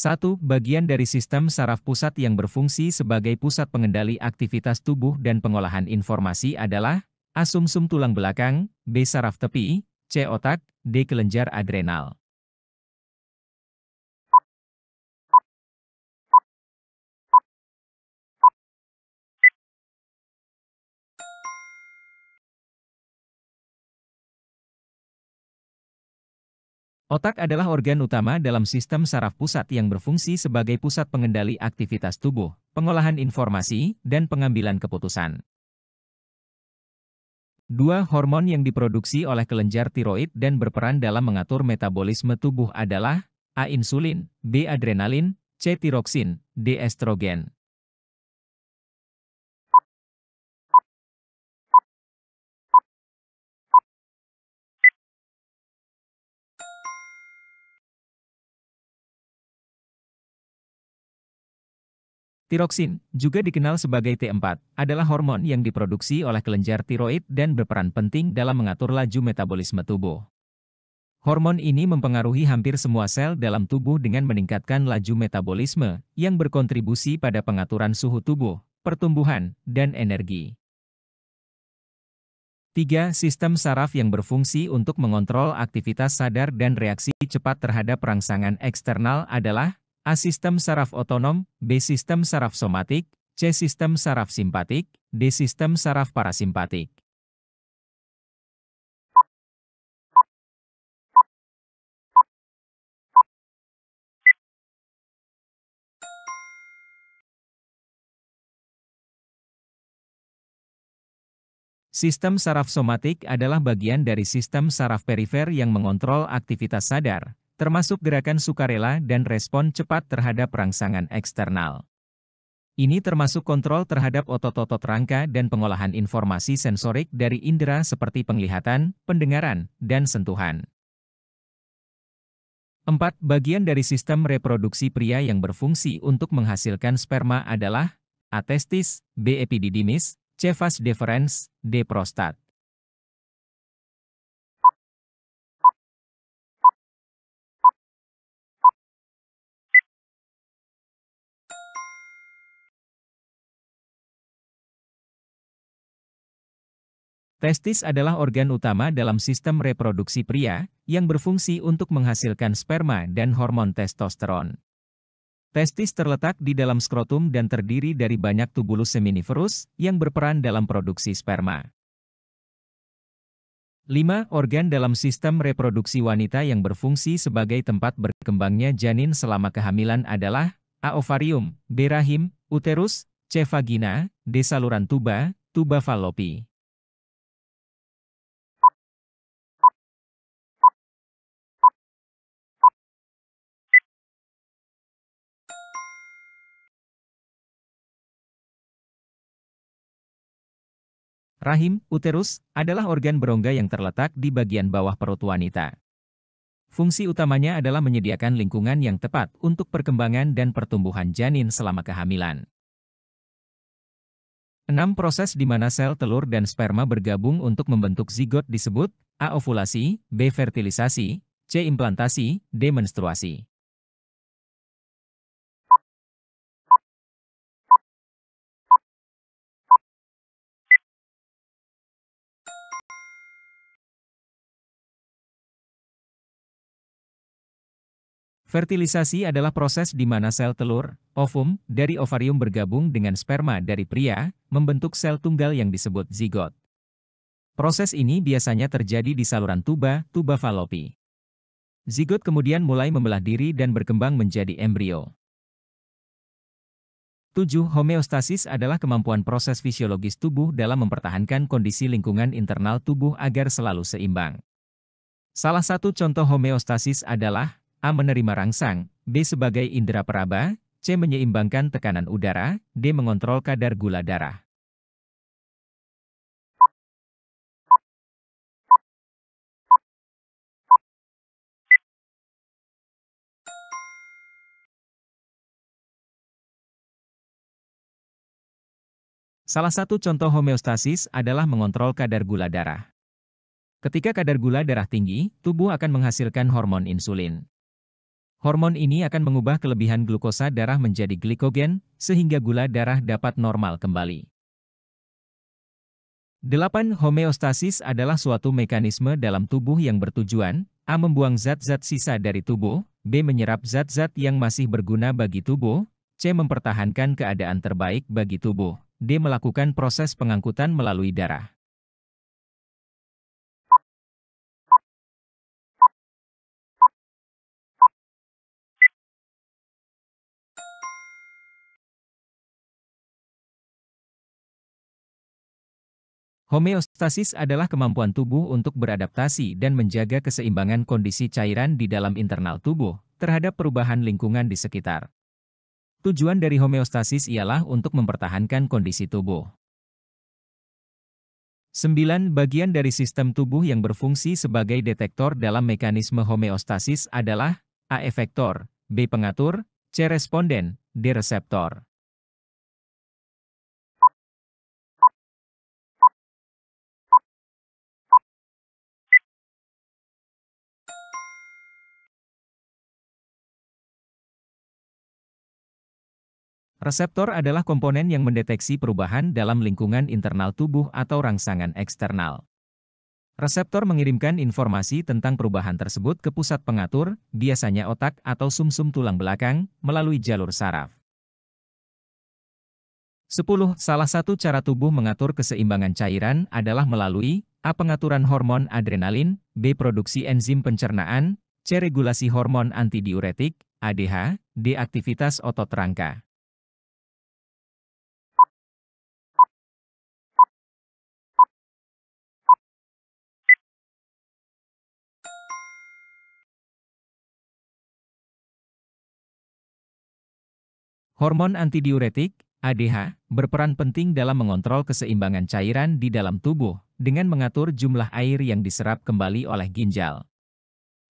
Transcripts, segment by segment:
1. Bagian dari sistem saraf pusat yang berfungsi sebagai pusat pengendali aktivitas tubuh dan pengolahan informasi adalah A. Sumsum tulang belakang, B. Saraf tepi, C. Otak, D. Kelenjar adrenal. Otak adalah organ utama dalam sistem saraf pusat yang berfungsi sebagai pusat pengendali aktivitas tubuh, pengolahan informasi, dan pengambilan keputusan. 2. Hormon yang diproduksi oleh kelenjar tiroid dan berperan dalam mengatur metabolisme tubuh adalah A. Insulin, B. Adrenalin, C. Tiroksin, D. Estrogen. Tiroksin, juga dikenal sebagai T4, adalah hormon yang diproduksi oleh kelenjar tiroid dan berperan penting dalam mengatur laju metabolisme tubuh. Hormon ini mempengaruhi hampir semua sel dalam tubuh dengan meningkatkan laju metabolisme, yang berkontribusi pada pengaturan suhu tubuh, pertumbuhan, dan energi. 3. Sistem saraf yang berfungsi untuk mengontrol aktivitas sadar dan reaksi cepat terhadap rangsangan eksternal adalah A. Sistem saraf otonom, B. Sistem saraf somatik, C. Sistem saraf simpatik, D. Sistem saraf parasimpatik. Sistem saraf somatik adalah bagian dari sistem saraf perifer yang mengontrol aktivitas sadar, termasuk gerakan sukarela dan respon cepat terhadap rangsangan eksternal. Ini termasuk kontrol terhadap otot-otot rangka dan pengolahan informasi sensorik dari indera seperti penglihatan, pendengaran, dan sentuhan. 4. Bagian dari sistem reproduksi pria yang berfungsi untuk menghasilkan sperma adalah A. Testis, B. Epididymis, C. Vas deferens, D. Prostat. Testis adalah organ utama dalam sistem reproduksi pria, yang berfungsi untuk menghasilkan sperma dan hormon testosteron. Testis terletak di dalam skrotum dan terdiri dari banyak tubulus seminiferus, yang berperan dalam produksi sperma. 5. Organ dalam sistem reproduksi wanita yang berfungsi sebagai tempat berkembangnya janin selama kehamilan adalah A. Ovarium, B. Rahim, uterus, C. Vagina, D. Saluran tuba, tuba Fallopi. Rahim, uterus, adalah organ berongga yang terletak di bagian bawah perut wanita. Fungsi utamanya adalah menyediakan lingkungan yang tepat untuk perkembangan dan pertumbuhan janin selama kehamilan. 6. Proses di mana sel telur dan sperma bergabung untuk membentuk zigot disebut A. Ovulasi, B. Fertilisasi, C. Implantasi, D. Menstruasi. Fertilisasi adalah proses di mana sel telur, ovum, dari ovarium bergabung dengan sperma dari pria, membentuk sel tunggal yang disebut zigot. Proses ini biasanya terjadi di saluran tuba, tuba Fallopi. Zigot kemudian mulai membelah diri dan berkembang menjadi embrio. 7. Homeostasis adalah kemampuan proses fisiologis tubuh dalam mempertahankan kondisi lingkungan internal tubuh agar selalu seimbang. Salah satu contoh homeostasis adalah A. Menerima rangsang, B. Sebagai indera peraba, C. Menyeimbangkan tekanan udara, D. Mengontrol kadar gula darah. Salah satu contoh homeostasis adalah mengontrol kadar gula darah. Ketika kadar gula darah tinggi, tubuh akan menghasilkan hormon insulin. Hormon ini akan mengubah kelebihan glukosa darah menjadi glikogen, sehingga gula darah dapat normal kembali. 8. Homeostasis adalah suatu mekanisme dalam tubuh yang bertujuan, A. Membuang zat-zat sisa dari tubuh, B. Menyerap zat-zat yang masih berguna bagi tubuh, C. Mempertahankan keadaan terbaik bagi tubuh, D. Melakukan proses pengangkutan melalui darah. Homeostasis adalah kemampuan tubuh untuk beradaptasi dan menjaga keseimbangan kondisi cairan di dalam internal tubuh terhadap perubahan lingkungan di sekitar. Tujuan dari homeostasis ialah untuk mempertahankan kondisi tubuh. 9. Bagian dari sistem tubuh yang berfungsi sebagai detektor dalam mekanisme homeostasis adalah A. Efektor, B. Pengatur, C. Responden, D. Reseptor. Reseptor adalah komponen yang mendeteksi perubahan dalam lingkungan internal tubuh atau rangsangan eksternal. Reseptor mengirimkan informasi tentang perubahan tersebut ke pusat pengatur, biasanya otak atau sumsum tulang belakang, melalui jalur saraf. 10. Salah satu cara tubuh mengatur keseimbangan cairan adalah melalui A. Pengaturan hormon adrenalin, B. Produksi enzim pencernaan, C. Regulasi hormon antidiuretik, ADH, D. Aktivitas otot rangka. Hormon antidiuretik, ADH, berperan penting dalam mengontrol keseimbangan cairan di dalam tubuh, dengan mengatur jumlah air yang diserap kembali oleh ginjal.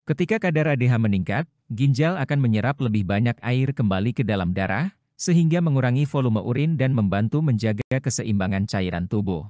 Ketika kadar ADH meningkat, ginjal akan menyerap lebih banyak air kembali ke dalam darah, sehingga mengurangi volume urin dan membantu menjaga keseimbangan cairan tubuh.